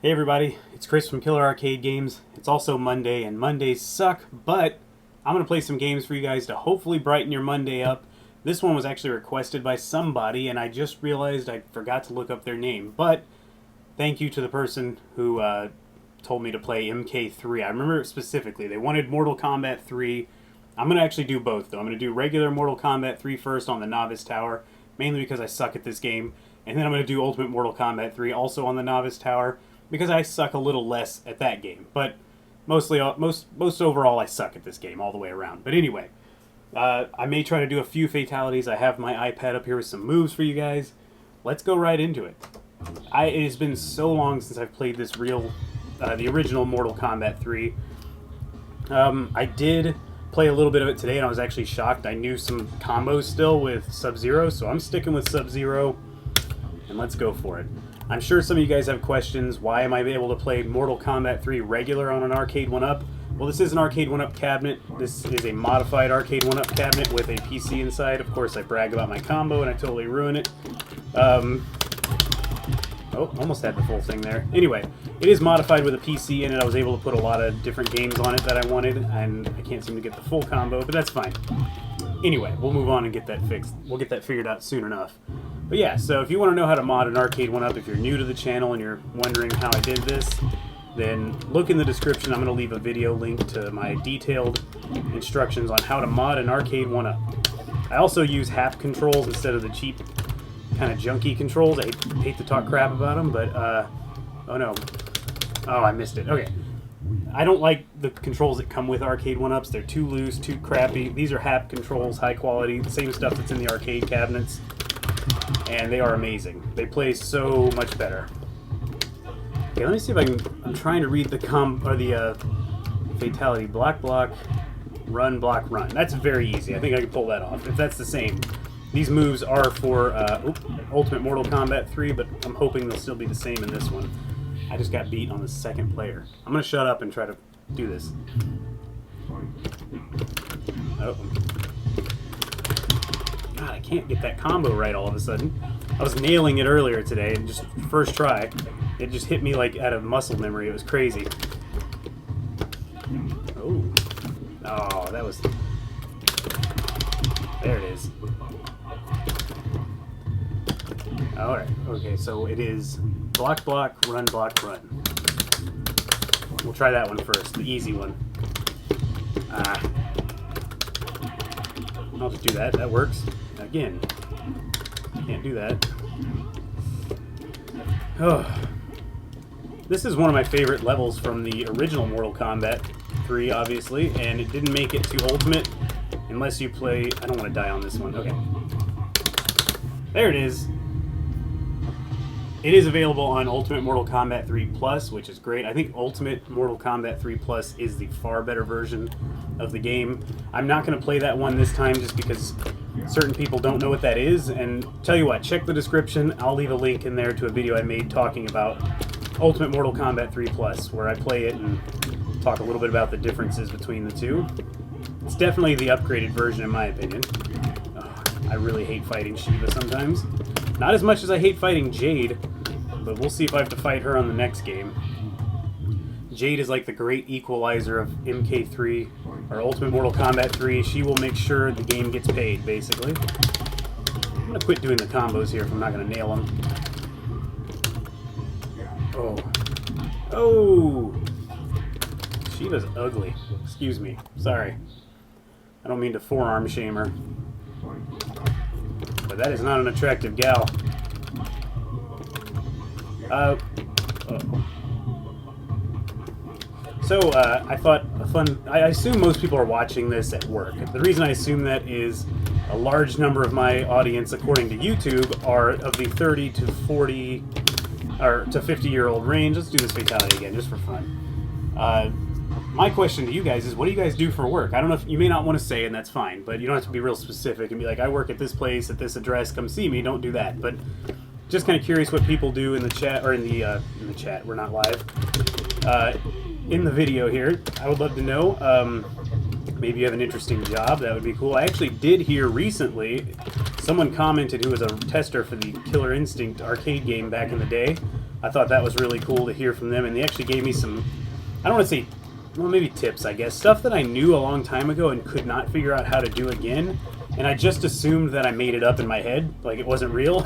Hey everybody, it's Chris from Killer Arcade Games. It's also Monday, and Mondays suck, but I'm going to play some games for you guys to hopefully brighten your Monday up. This one was actually requested by somebody, and I just realized I forgot to look up their name. But thank you to the person who told me to play MK3. I remember it specifically. They wanted Mortal Kombat 3. I'm going to actually do both, though. I'm going to do regular Mortal Kombat 3 first on the Novice Tower, mainly because I suck at this game. And then I'm going to do Ultimate Mortal Kombat 3 also on the Novice Tower, because I suck a little less at that game. But mostly, most overall, I suck at this game all the way around. But anyway, I may try to do a few fatalities. I have my iPad up here with some moves for you guys. Let's go right into it. It has been so long since I've played this the original Mortal Kombat 3. I did play a little bit of it today, and I was actually shocked. I knew some combos still with Sub-Zero, so I'm sticking with Sub-Zero, and let's go for it. I'm sure some of you guys have questions. Why am I able to play Mortal Kombat 3 regular on an Arcade 1-Up? Well, this is an Arcade 1-Up cabinet. This is a modified Arcade 1-Up cabinet with a PC inside. Of course, I brag about my combo, and I totally ruin it. Oh, almost had the full thing there. Anyway, it is modified with a PC in it. I was able to put a lot of different games on it that I wanted, and I can't seem to get the full combo, but that's fine. Anyway, we'll move on and get that fixed. We'll get that figured out soon enough. But yeah, so if you want to know how to mod an Arcade 1-Up, if you're new to the channel and you're wondering how I did this, then look in the description. I'm going to leave a video link to my detailed instructions on how to mod an Arcade 1-Up. I also use HAP controls instead of the cheap, kind of junky controls. I hate to talk crap about them, but, oh no. Oh, I missed it. Okay. I don't like the controls that come with Arcade 1-Ups. They're too loose, too crappy. These are HAP controls, high quality, the same stuff that's in the arcade cabinets. And they are amazing. They play so much better. Okay, let me see if I can. I'm trying to read the fatality. Block, block, run, block, run. That's very easy. I think I can pull that off. If that's the same. These moves are for Ultimate Mortal Kombat 3, but I'm hoping they'll still be the same in this one. I just got beat on the second player. I'm going to shut up and try to do this. Oh. God, I can't get that combo right all of a sudden. I was nailing it earlier today, and just first try, it just hit me like out of muscle memory. It was crazy. Oh, oh, that was. There it is. All right. Okay, so it is block, block, run, block, run. We'll try that one first, the easy one. I'll just do that. That works. Again, can't do that. Oh. This is one of my favorite levels from the original Mortal Kombat 3, obviously, and it didn't make it to Ultimate unless you play... I don't want to die on this one. Okay. There it is. It is available on Ultimate Mortal Kombat 3 Plus, which is great. I think Ultimate Mortal Kombat 3 Plus is the far better version of the game. I'm not going to play that one this time just because certain people don't know what that is. And tell you what, check the description. I'll leave a link in there to a video I made talking about Ultimate Mortal Kombat 3 Plus, where I play it and talk a little bit about the differences between the two. It's definitely the upgraded version in my opinion. Oh, I really hate fighting Shiva sometimes. Not as much as I hate fighting Jade, but we'll see if I have to fight her on the next game. Jade is like the great equalizer of MK3, or Ultimate Mortal Kombat 3. She will make sure the game gets paid, basically. I'm going to quit doing the combos here if I'm not going to nail them. Oh. Oh! Shiva's ugly. Excuse me. Sorry. I don't mean to forearm shame her. But that is not an attractive gal. So, I thought I assume most people are watching this at work. The reason I assume that is a large number of my audience, according to YouTube, are of the 30 to 40 or to 50-year-old range. Let's do this fatality again, just for fun. My question to you guys is, what do you guys do for work? I don't know if you may not want to say, and that's fine, but you don't have to be real specific and be like, I work at this place, at this address, come see me. Don't do that. But just kind of curious what people do in the chat, or in the chat. We're not live. In the video here, I would love to know. Maybe you have an interesting job. That would be cool. I actually did hear recently someone commented who was a tester for the Killer Instinct arcade game back in the day I thought that was really cool to hear from them, and they actually gave me some, I don't want to say, well, maybe tips, I guess. Stuff that I knew a long time ago and could not figure out how to do again, and I just assumed that I made it up in my head, like it wasn't real.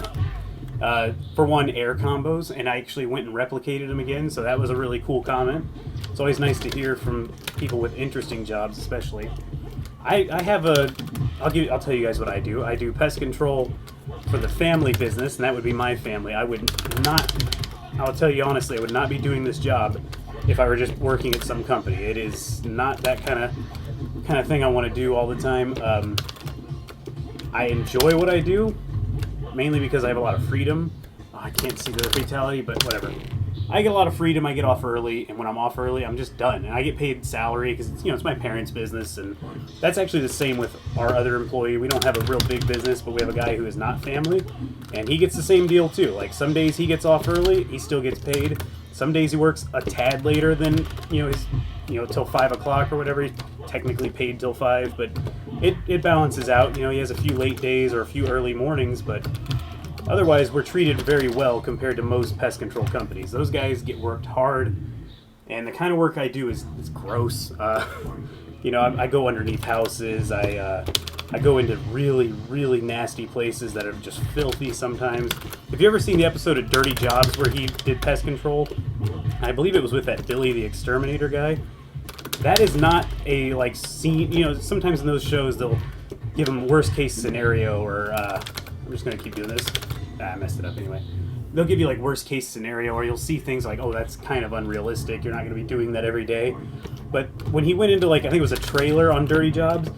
For one, air combos, and I actually went and replicated them again, so that was a really cool comment. It's always nice to hear from people with interesting jobs, especially. I have a, I'll tell you guys what I do. I do pest control for the family business, and that would be my family. I would not, I'll tell you honestly, I would not be doing this job if I were just working at some company. It is not that kind of thing I want to do all the time. I enjoy what I do, mainly because I have a lot of freedom. Oh, I can't see the fatality, but whatever. I get a lot of freedom. I get off early, and when I'm off early, I'm just done. And I get paid salary because it's my parents' business, and that's actually the same with our other employee. We don't have a real big business, but we have a guy who is not family, and he gets the same deal too. Like some days he gets off early, he still gets paid. Some days he works a tad later than till 5 o'clock or whatever. He's technically paid till 5, but it balances out. He has a few late days or a few early mornings, but otherwise, we're treated very well compared to most pest control companies. Those guys get worked hard, and the kind of work I do is gross. I go underneath houses. I go into really, really nasty places that are just filthy sometimes. Have you ever seen the episode of Dirty Jobs where he did pest control? I believe it was with that Billy the Exterminator guy. That is not a, scene. Sometimes in those shows, they'll give them worst case scenario, or, I'm just going to keep doing this. I messed it up anyway. They'll give you worst case scenario, or you'll see things like, oh, that's kind of unrealistic. You're not going to be doing that every day. But when he went into I think it was a trailer on Dirty Jobs,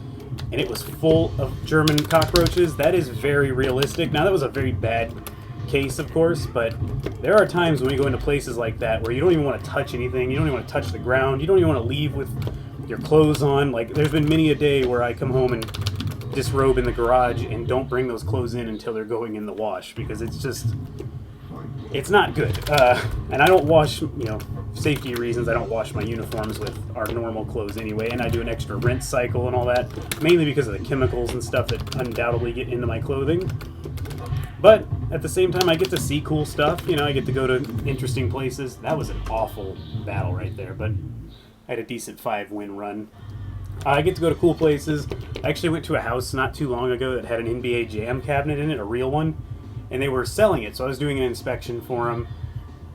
and it was full of German cockroaches, that is very realistic. Now that was a very bad case, of course, but there are times when you go into places like that where you don't even want to touch anything. You don't even want to touch the ground. You don't even want to leave with your clothes on. There's been many a day where I come home and disrobe in the garage and don't bring those clothes in until they're going in the wash, because it's not good. And I don't wash, safety reasons, I don't wash my uniforms with our normal clothes anyway, and I do an extra rinse cycle and all that, mainly because of the chemicals and stuff that undoubtedly get into my clothing. But at the same time, I get to see cool stuff. I get to go to interesting places. That was an awful battle right there, but I had a decent 5-win run. I get to go to cool places. I actually went to a house not too long ago that had an NBA Jam cabinet in it, a real one, and they were selling it. So I was doing an inspection for them,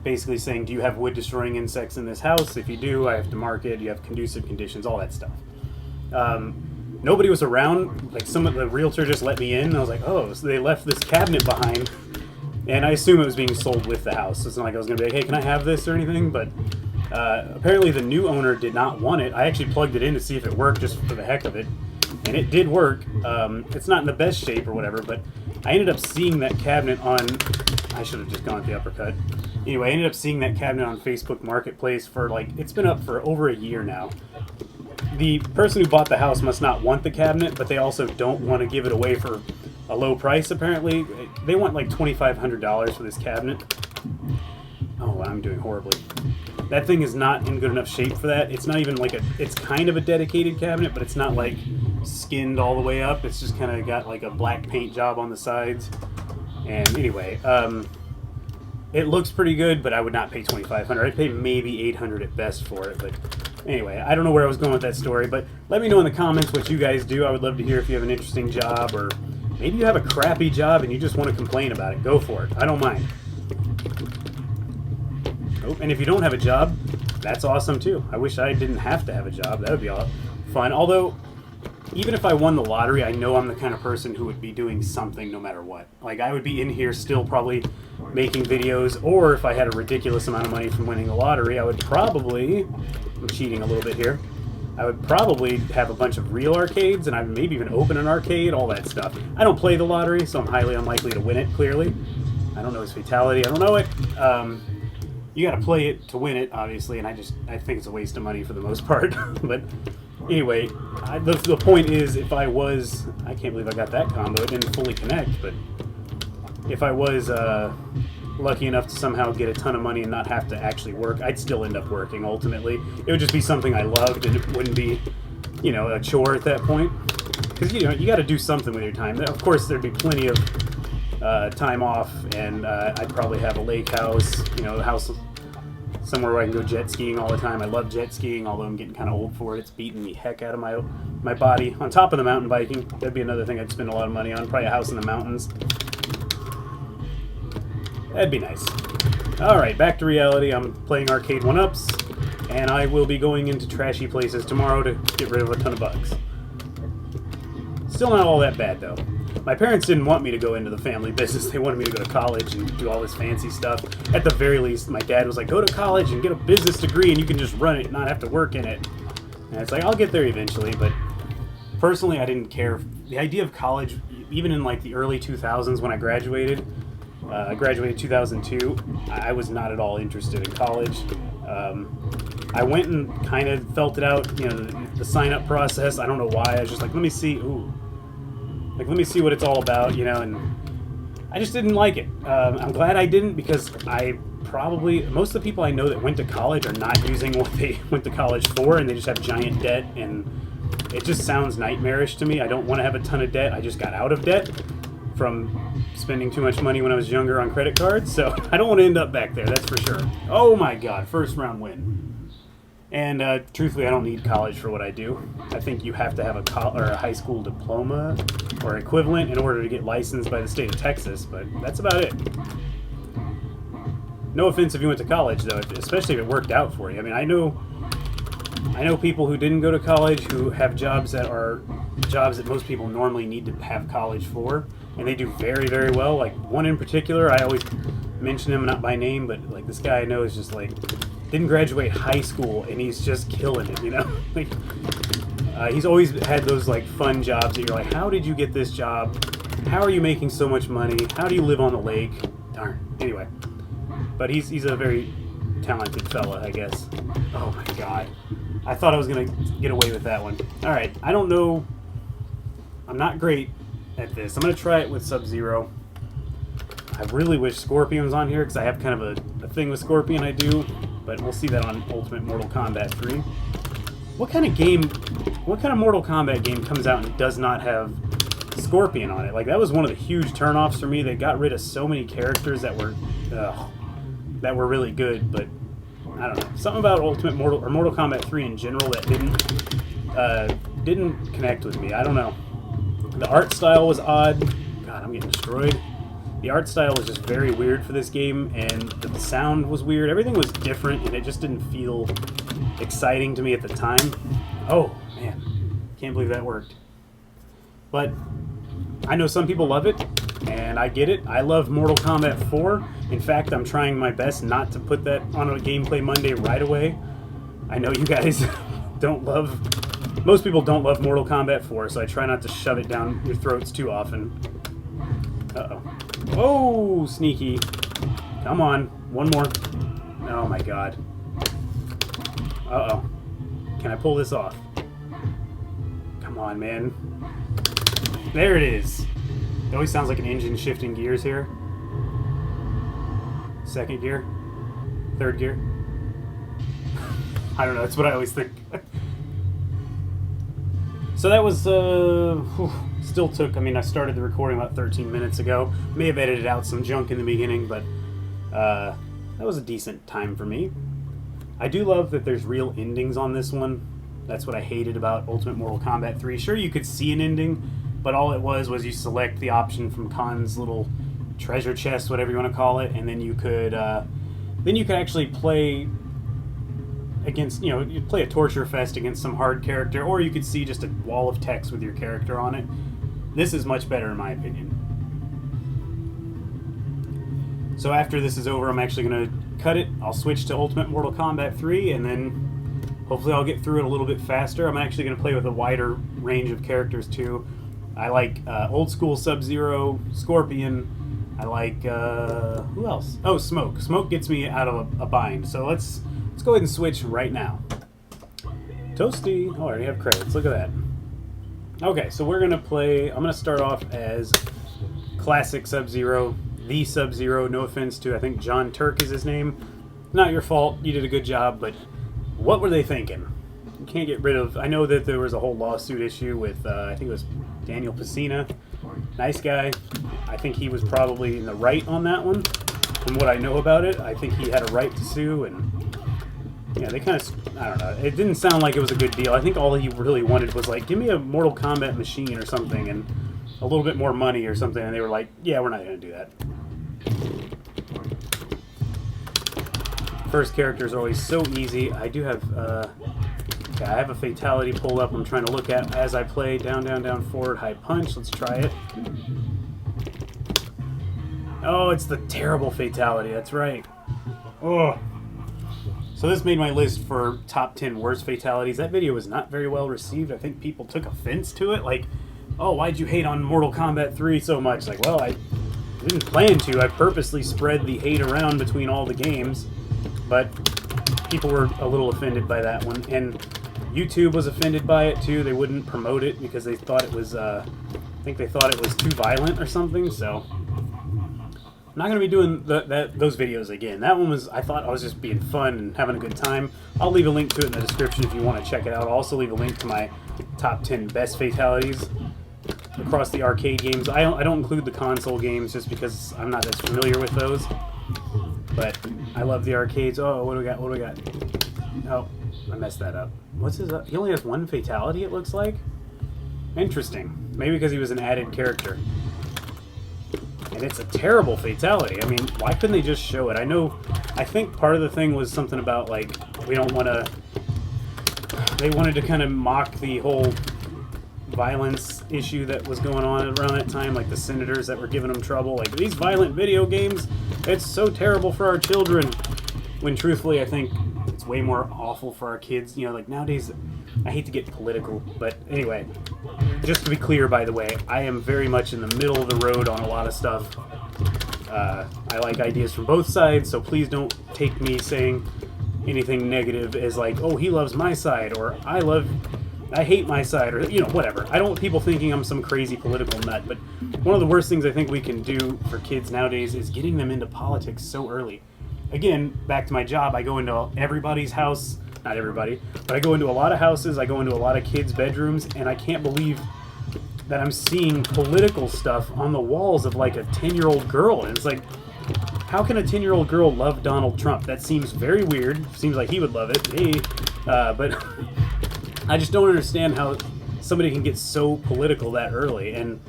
basically saying, do you have wood-destroying insects in this house? If you do, I have to mark it. You have conducive conditions, all that stuff. Nobody was around. Some of the realtor just let me in, and I was like, oh, so they left this cabinet behind. And I assume it was being sold with the house. So it's not like I was going to be like, hey, can I have this or anything? But apparently the new owner did not want it. I actually plugged it in to see if it worked just for the heck of it, and it did work. It's not in the best shape or whatever, but I ended up seeing that cabinet on, I should have just gone with the uppercut. Anyway, I ended up seeing that cabinet on Facebook Marketplace for it's been up for over a year now. The person who bought the house must not want the cabinet, but they also don't want to give it away for a low price, apparently. They want $2,500 for this cabinet. Oh, I'm doing horribly. That thing is not in good enough shape for that. It's not even it's kind of a dedicated cabinet, but it's not skinned all the way up. It's just kind of got a black paint job on the sides. And anyway, it looks pretty good, but I would not pay $2,500. I'd pay maybe $800 at best for it. But anyway, I don't know where I was going with that story, but let me know in the comments what you guys do. I would love to hear if you have an interesting job, or maybe you have a crappy job and you just want to complain about it. Go for it. I don't mind. Oh, and if you don't have a job, that's awesome too. I wish I didn't have to have a job. That would be fun. Although, even if I won the lottery, I know I'm the kind of person who would be doing something no matter what. I would be in here still probably making videos, or if I had a ridiculous amount of money from winning the lottery, I would probably, I'm cheating a little bit here, I would probably have a bunch of real arcades, and I'd maybe even open an arcade, all that stuff. I don't play the lottery, so I'm highly unlikely to win it, clearly. I don't know his fatality, I don't know it. You gotta play it to win it, obviously, and I think it's a waste of money for the most part. But anyway, the point is, if I was, I can't believe I got that combo, it didn't fully connect, but if I was lucky enough to somehow get a ton of money and not have to actually work, I'd still end up working, ultimately. It would just be something I loved, and it wouldn't be, a chore at that point. Because, you gotta do something with your time. Of course, there'd be plenty of time off, and I'd probably have a lake house, a house somewhere where I can go jet skiing all the time. I love jet skiing, although I'm getting kind of old for it. It's beating the heck out of my body. On top of the mountain biking, that'd be another thing I'd spend a lot of money on. Probably a house in the mountains. That'd be nice. Alright, back to reality. I'm playing arcade 1-ups, and I will be going into trashy places tomorrow to get rid of a ton of bugs. Still not all that bad, though. My parents didn't want me to go into the family business. They wanted me to go to college and do all this fancy stuff. At the very least, my dad was like, go to college and get a business degree and you can just run it and not have to work in it. And it's like, I'll get there eventually, but personally, I didn't care. The idea of college, even in like the early 2000s when I graduated 2002, I was not at all interested in college. I went and kind of felt it out, the sign-up process. I don't know why. I was just like, let me see let me see what it's all about, and I just didn't like it. I'm glad I didn't, because most of the people I know that went to college are not using what they went to college for, and they just have giant debt, and it just sounds nightmarish to me. I don't want to have a ton of debt. I just got out of debt from spending too much money when I was younger on credit cards, so I don't want to end up back there, that's for sure. Oh my god, first round win. And truthfully, I don't need college for what I do. I think you have to have a high school diploma or equivalent in order to get licensed by the state of Texas, but that's about it. No offense if you went to college, though, especially if it worked out for you. I mean, I know people who didn't go to college who have jobs that are jobs that most people normally need to have college for, and they do very, very well. Like one in particular, I always mention him, not by name, but like this guy I know is just like didn't graduate high school and he's just killing it, like he's always had those like fun jobs that you're like, how did you get this job? How are you making so much money? How do you live on the lake? Darn. Anyway, but he's a very talented fella, I guess. Oh my god, I thought I was gonna get away with that one. All right, I don't know. I'm not great at this. I'm gonna try it with Sub-Zero. I really wish Scorpion was on here, because I have kind of a thing with Scorpion, I do, but we'll see that on Ultimate Mortal Kombat 3. What kind of Mortal Kombat game comes out and does not have Scorpion on it? Like, that was one of the huge turnoffs for me. They got rid of so many characters that were really good, but I don't know. Something about Mortal Kombat 3 in general that didn't connect with me. I don't know. The art style was odd. God, I'm getting destroyed. The art style was just very weird for this game, and the sound was weird. Everything was different, and it just didn't feel exciting to me at the time. Oh, man. Can't believe that worked. But I know some people love it, and I get it. I love Mortal Kombat 4. In fact, I'm trying my best not to put that on a Gameplay Monday right away. I know you guys most people don't love Mortal Kombat 4, so I try not to shove it down your throats too often. Uh-oh. Oh, sneaky. Come on. One more. Oh my god. Uh-oh. Can I pull this off? Come on, man. There it is. It always sounds like an engine shifting gears here. Second gear. Third gear. I don't know. That's what I always think. So that was, still took, I started the recording about 13 minutes ago. May have edited out some junk in the beginning, but that was a decent time for me. I do love that there's real endings on this one. That's what I hated about Ultimate Mortal Kombat 3. Sure, you could see an ending, but all it was you select the option from Khan's little treasure chest, whatever you want to call it, and then you could actually play against, you'd play a torture fest against some hard character, or you could see just a wall of text with your character on it. This is much better in my opinion. So after this is over, I'm actually going to cut it. I'll switch to Ultimate Mortal Kombat 3, and then hopefully I'll get through it a little bit faster. I'm actually going to play with a wider range of characters too. I like old school Sub-Zero, Scorpion. I like, who else? Oh, Smoke. Smoke gets me out of a bind. So let's go ahead and switch right now. Toasty. Oh, I already have credits. Look at that. Okay, so we're going to play... I'm going to start off as classic Sub-Zero. The Sub-Zero. No offense to, I think, John Turk is his name. Not your fault. You did a good job, but what were they thinking? You can't get rid of... I know that there was a whole lawsuit issue with, I think it was Daniel Pesina. Nice guy. I think he was probably in the right on that one. From what I know about it, I think he had a right to sue, and yeah, they kind of, I don't know. It didn't sound like it was a good deal. I think all he really wanted was like, give me a Mortal Kombat machine or something, and a little bit more money or something, and they were like, yeah, we're not going to do that. First characters are always so easy. I do have, okay, I have a fatality pulled up I'm trying to look at as I play. Down, down, down, forward, high punch. Let's try it. Oh, it's the terrible fatality. That's right. Oh. So this made my list for top 10 worst fatalities. That video was not very well received. I think people took offense to it. Like, oh, why'd you hate on Mortal Kombat 3 so much? Like, well, I didn't plan to. I purposely spread the hate around between all the games. But people were a little offended by that one. And YouTube was offended by it, too. They wouldn't promote it because they thought it was, I think they thought it was too violent or something. So I'm not going to be doing those videos again. That one was, I thought I was just being fun and having a good time. I'll leave a link to it in the description if you want to check it out. I'll also leave a link to my top 10 best fatalities across the arcade games. I don't include the console games just because I'm not as familiar with those. But I love the arcades. Oh, what do we got? What do we got? Oh, I messed that up. What's his... he only has one fatality, it looks like? Interesting. Maybe because he was an added character. And it's a terrible fatality. I mean, why couldn't they just show it? I think part of the thing was something about, like, we don't want to... They wanted to kind of mock the whole violence issue that was going on around that time, like the senators that were giving them trouble, like, these violent video games, it's so terrible for our children, when truthfully I think it's way more awful for our kids. You know, like nowadays, I hate to get political, but anyway, just to be clear, by the way, I am very much in the middle of the road on a lot of stuff. I like ideas from both sides, so please don't take me saying anything negative as like, oh, he loves my side, or I hate my side, or, you know, whatever. I don't want people thinking I'm some crazy political nut, but one of the worst things I think we can do for kids nowadays is getting them into politics so early. Again, back to my job, I go into everybody's house, not everybody, but I go into a lot of houses, I go into a lot of kids' bedrooms, and I can't believe that I'm seeing political stuff on the walls of like a 10-year-old girl, and it's like, how can a 10-year-old girl love Donald Trump? That seems very weird. Seems like he would love it. Hey, but... I just don't understand how somebody can get so political that early, and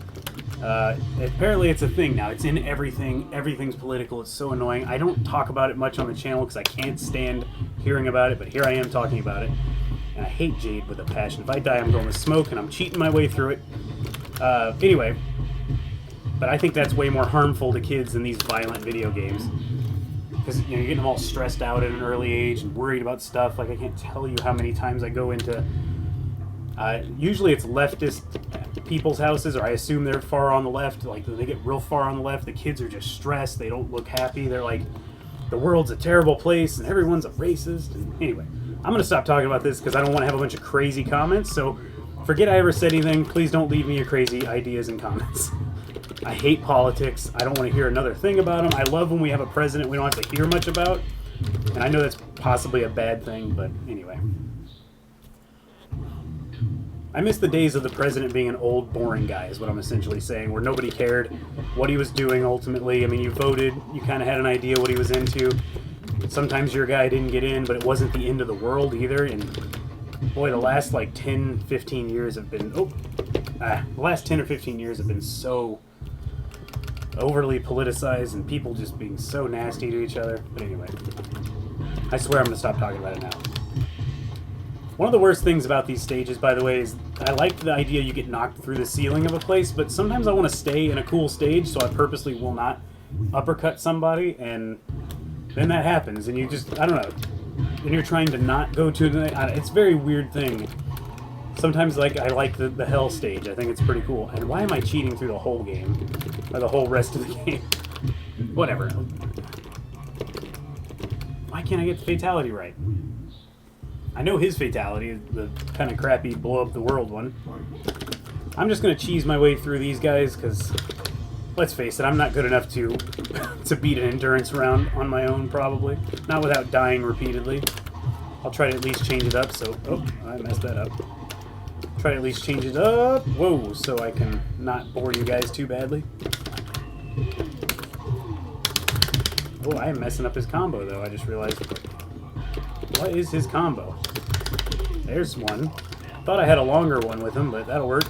apparently it's a thing now. It's in everything. Everything's political. It's so annoying. I don't talk about it much on the channel because I can't stand hearing about it, but here I am talking about it, and I hate Jade with a passion. If I die, I'm going to smoke, and I'm cheating my way through it. Anyway, but I think that's way more harmful to kids than these violent video games. Because, you know, you're getting them all stressed out at an early age and worried about stuff. Like, I can't tell you how many times I go into... usually it's leftist people's houses, or I assume they're far on the left. Like, when they get real far on the left, the kids are just stressed. They don't look happy. They're like, the world's a terrible place and everyone's a racist. And anyway, I'm going to stop talking about this because I don't want to have a bunch of crazy comments. So forget I ever said anything. Please don't leave me your crazy ideas and comments. I hate politics. I don't want to hear another thing about them. I love when we have a president we don't have to hear much about. And I know that's possibly a bad thing, but anyway. I miss the days of the president being an old, boring guy, is what I'm essentially saying, where nobody cared what he was doing ultimately. I mean, you voted, you kind of had an idea what he was into. Sometimes your guy didn't get in, but it wasn't the end of the world either. And boy, the last like 10, 15 years have been... the last 10 or 15 years have been so overly politicized and people just being so nasty to each other. But anyway, I swear I'm going to stop talking about it now. One of the worst things about these stages, by the way, is I like the idea you get knocked through the ceiling of a place, but sometimes I want to stay in a cool stage, so I purposely will not uppercut somebody, and then that happens, and you just, I don't know, and you're trying to not go to the, it's a very weird thing. Sometimes, like, I like the hell stage. I think it's pretty cool. And why am I cheating through the whole game? Or the whole rest of the game? Whatever. Why can't I get the fatality right? I know his fatality, the kind of crappy blow up the world one. I'm just going to cheese my way through these guys, because, let's face it, I'm not good enough to beat an endurance round on my own, probably. Not without dying repeatedly. I'll try to at least change it up, so... Oh, I messed that up. Try to at least change it up. Whoa, so I can not bore you guys too badly. Oh, I am messing up his combo, though. I just realized. What is his combo? There's one. Thought I had a longer one with him, but that'll work.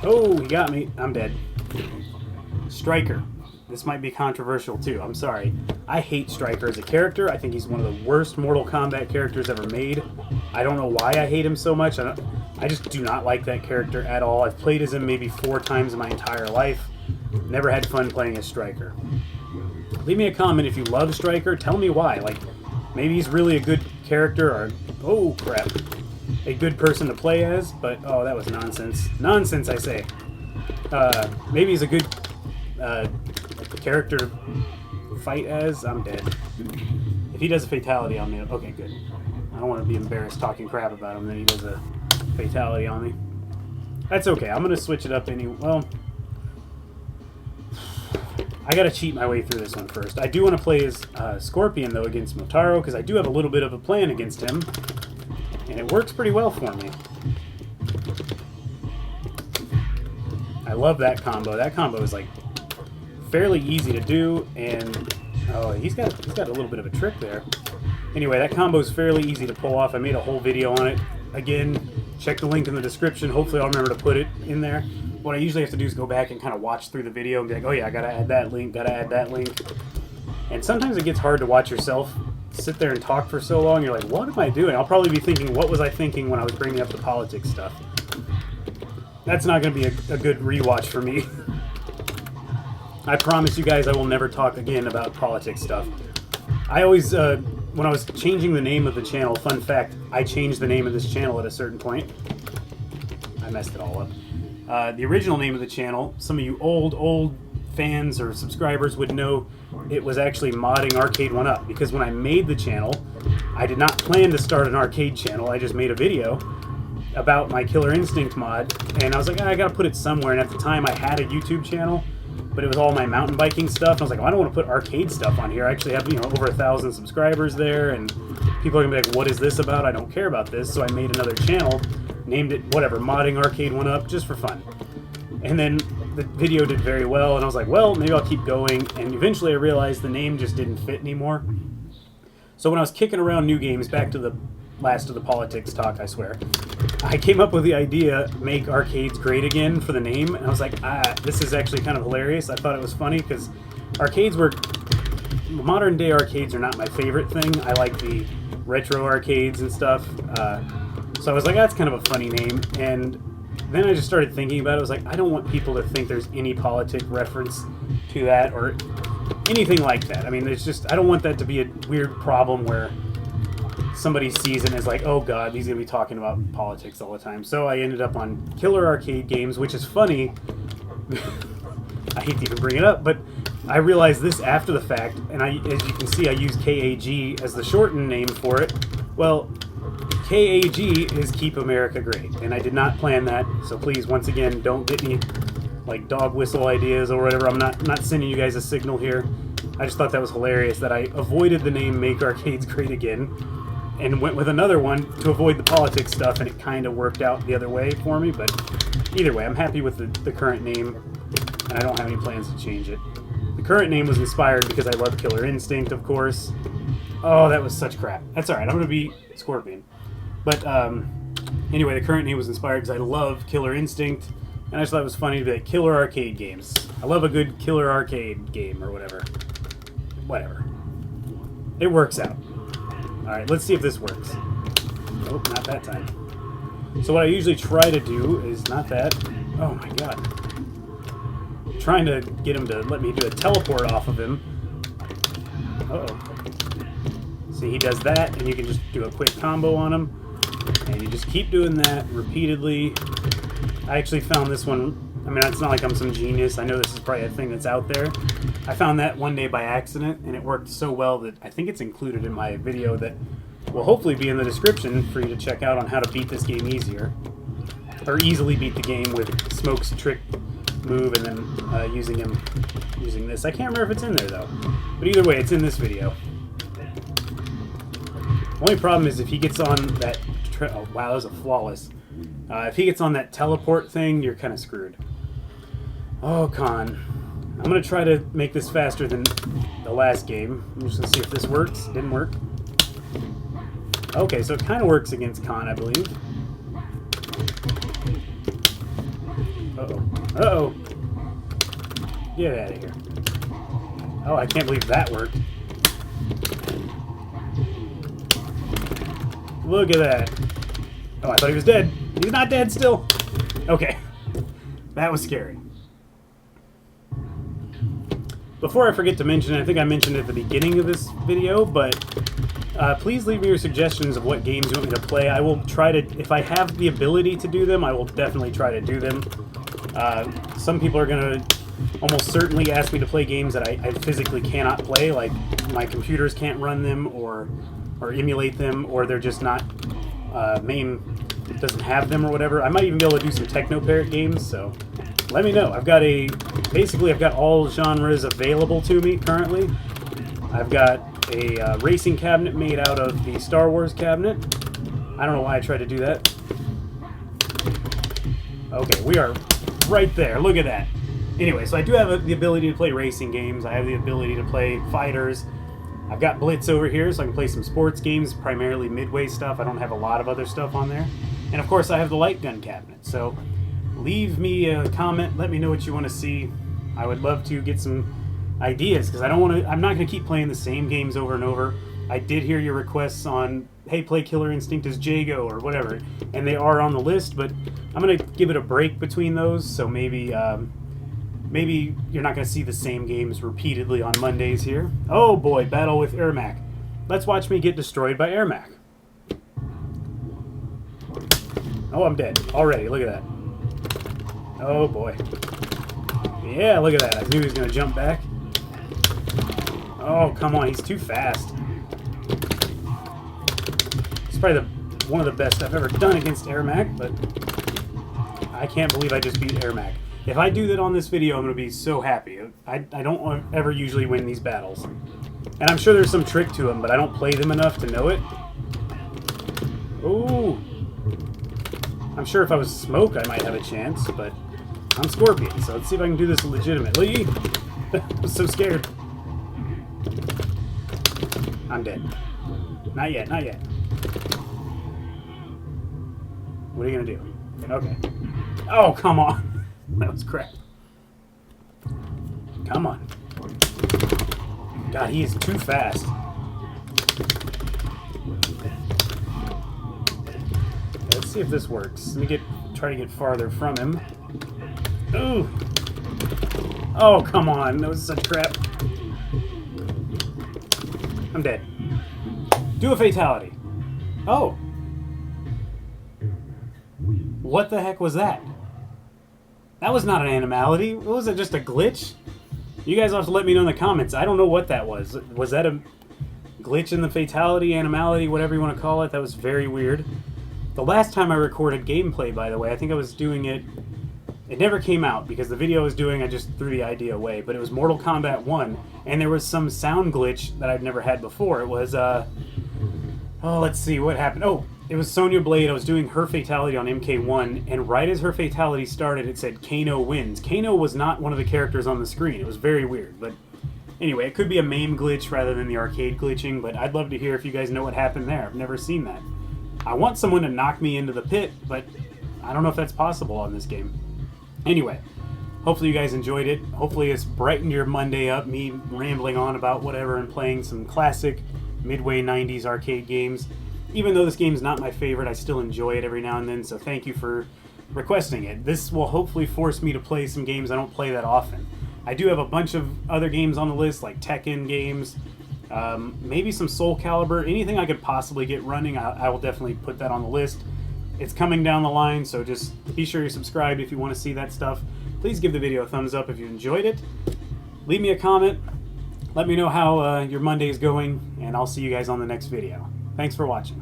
Oh, he got me. I'm dead. Striker. This might be controversial, too. I'm sorry. I hate Striker as a character. I think he's one of the worst Mortal Kombat characters ever made. I don't know why I hate him so much. I just do not like that character at all. I've played as him maybe 4 times in my entire life. Never had fun playing as Striker. Leave me a comment if you love Striker. Tell me why. Like, maybe he's really a good character, or, oh crap, a good person to play as, but, oh, that was nonsense. Nonsense, I say. Maybe he's a good character to fight as. I'm dead. If he does a fatality on me, okay, good. I don't want to be embarrassed talking crap about him, then he does a fatality on me. That's okay. I'm going to switch it up anyway. Well, I gotta cheat my way through this one first. I do want to play as Scorpion, though, against Motaro, because I do have a little bit of a plan against him, and it works pretty well for me. I love that combo. That combo is, like, fairly easy to do, and oh, he's got a little bit of a trick there. Anyway, that combo is fairly easy to pull off. I made a whole video on it. Again, check the link in the description. Hopefully I'll remember to put it in there. What I usually have to do is go back and kind of watch through the video and be like, oh yeah, I gotta add that link, gotta add that link. And sometimes it gets hard to watch yourself sit there and talk for so long. You're like, what am I doing? I'll probably be thinking, what was I thinking when I was bringing up the politics stuff? That's not going to be a good rewatch for me. I promise you guys I will never talk again about politics stuff. I always, when I was changing the name of the channel, fun fact, I changed the name of this channel at a certain point. I messed it all up. The original name of the channel, some of you old fans or subscribers would know it was actually Modding Arcade 1-Up, because when I made the channel, I did not plan to start an arcade channel. I just made a video about my Killer Instinct mod, and I was like, I gotta put it somewhere, and at the time I had a YouTube channel, but it was all my mountain biking stuff. I was like, well, I don't want to put arcade stuff on here. I actually have, over 1,000 subscribers there, and people are gonna be like, what is this about? I don't care about this. So I made another channel, named it whatever, Modding Arcade 1-Up, just for fun. And then the video did very well, and I was like, well, maybe I'll keep going. And eventually I realized the name just didn't fit anymore. So when I was kicking around new games, back to the last of the politics talk, I swear, I came up with the idea, make arcades great again, for the name. And I was like, this is actually kind of hilarious. I thought it was funny because modern day arcades are not my favorite thing. I like the retro arcades and stuff. So I was like, that's kind of a funny name. And then I just started thinking about it. I was like, I don't want people to think there's any politic reference to that or anything like that. I mean, it's just, I don't want that to be a weird problem where somebody sees it and is like, oh god, he's going to be talking about politics all the time. So I ended up on Killer Arcade Games, which is funny. I hate to even bring it up, but I realized this after the fact, and as you can see, I use KAG as the shortened name for it. Well, KAG is Keep America Great, and I did not plan that, so please, once again, don't get me like dog whistle ideas or whatever. I'm not sending you guys a signal here. I just thought that was hilarious that I avoided the name Make Arcades Great Again and went with another one to avoid the politics stuff, and it kind of worked out the other way for me. But either way, I'm happy with the current name, and I don't have any plans to change it. The current name was inspired because I love Killer Instinct, of course. Oh, that was such crap. That's alright, I'm going to be Scorpion. But anyway, the current name was inspired because I love Killer Instinct, and I just thought it was funny to be like, Killer Arcade Games. I love a good Killer Arcade game, or whatever. Whatever. It works out. Alright, let's see if this works. Nope, not that time. So what I usually try to do is not that. Oh my god. I'm trying to get him to let me do a teleport off of him. Uh-oh. See, he does that, and you can just do a quick combo on him. And you just keep doing that repeatedly. I actually found this one. I mean, it's not like I'm some genius. I know this is probably a thing that's out there. I found that one day by accident, and it worked so well that I think it's included in my video that will hopefully be in the description for you to check out on how to beat this game easier. Or easily beat the game with Smoke's trick move and then using this. I can't remember if it's in there, though. But either way, it's in this video. Only problem is if he gets on that... Oh, wow, that was a flawless. If he gets on that teleport thing, you're kind of screwed. Oh, Con. I'm going to try to make this faster than the last game. I'm just going to see if this works. Didn't work. Okay, so it kind of works against Con, I believe. Uh-oh. Uh-oh. Get out of here. Oh, I can't believe that worked. Look at that. Oh, I thought he was dead. He's not dead still. Okay. That was scary. Before I forget to mention, I think I mentioned it at the beginning of this video, but please leave me your suggestions of what games you want me to play. I will try to, if I have the ability to do them, I will definitely try to do them. Some people are going to almost certainly ask me to play games that I physically cannot play, like my computers can't run them or emulate them, or they're just not, MAME doesn't have them or whatever. I might even be able to do some Techno-Parrot games, so let me know. I've got all genres available to me currently. I've got a racing cabinet made out of the Star Wars cabinet. I don't know why I tried to do that. Okay, we are right there. Look at that. Anyway, so I do have the ability to play racing games. I have the ability to play fighters. I've got Blitz over here, so I can play some sports games, primarily Midway stuff. I don't have a lot of other stuff on there. And of course, I have the light gun cabinet. So leave me a comment. Let me know what you want to see. I would love to get some ideas, because I'm not going to keep playing the same games over and over. I did hear your requests on, hey, play Killer Instinct as Jago or whatever, and they are on the list, but I'm going to give it a break between those, so maybe you're not going to see the same games repeatedly on Mondays here. Oh boy, battle with Ermac. Let's watch me get destroyed by Ermac. Oh, I'm dead already. Look at that. Oh boy. Yeah, look at that. I knew he was going to jump back. Oh, come on. He's too fast. It's probably one of the best I've ever done against Ermac, but I can't believe I just beat Ermac. If I do that on this video, I'm going to be so happy. I don't ever usually win these battles. And I'm sure there's some trick to them, but I don't play them enough to know it. Ooh. I'm sure if I was Smoke, I might have a chance, but I'm Scorpion, so let's see if I can do this legitimately. I'm so scared. I'm dead. Not yet, not yet. What are you going to do? Okay. Oh, come on. That was crap. Come on. God, he is too fast. Let's see if this works. Let me try to get farther from him. Ooh. Oh, come on. That was such crap. I'm dead. Do a fatality. Oh. What the heck was that? That was not an animality. Was it just a glitch? You guys will have to let me know in the comments. I don't know what that was. Was that a glitch in the fatality, animality, whatever you want to call it? That was very weird. The last time I recorded gameplay, by the way, I think I was doing it... It never came out, because the video I was doing, I just threw the idea away. But it was Mortal Kombat 1, and there was some sound glitch that I've never had before. It was, oh, let's see, what happened? Oh, it was Sonya Blade. I was doing her fatality on MK1, and right as her fatality started, it said Kano wins. Kano was not one of the characters on the screen. It was very weird, but anyway, it could be a MAME glitch rather than the arcade glitching, but I'd love to hear if you guys know what happened there. I've never seen that. I want someone to knock me into the pit, but I don't know if that's possible on this game. Anyway, hopefully you guys enjoyed it. Hopefully it's brightened your Monday up, me rambling on about whatever and playing some classic Midway 90s arcade games. Even though this game's not my favorite, I still enjoy it every now and then, so thank you for requesting it. This will hopefully force me to play some games I don't play that often. I do have a bunch of other games on the list, like Tekken games, maybe some Soul Calibur, anything I could possibly get running, I will definitely put that on the list. It's coming down the line, so just be sure you're subscribed if you want to see that stuff. Please give the video a thumbs up if you enjoyed it. Leave me a comment. Let me know how your Monday is going, and I'll see you guys on the next video. Thanks for watching.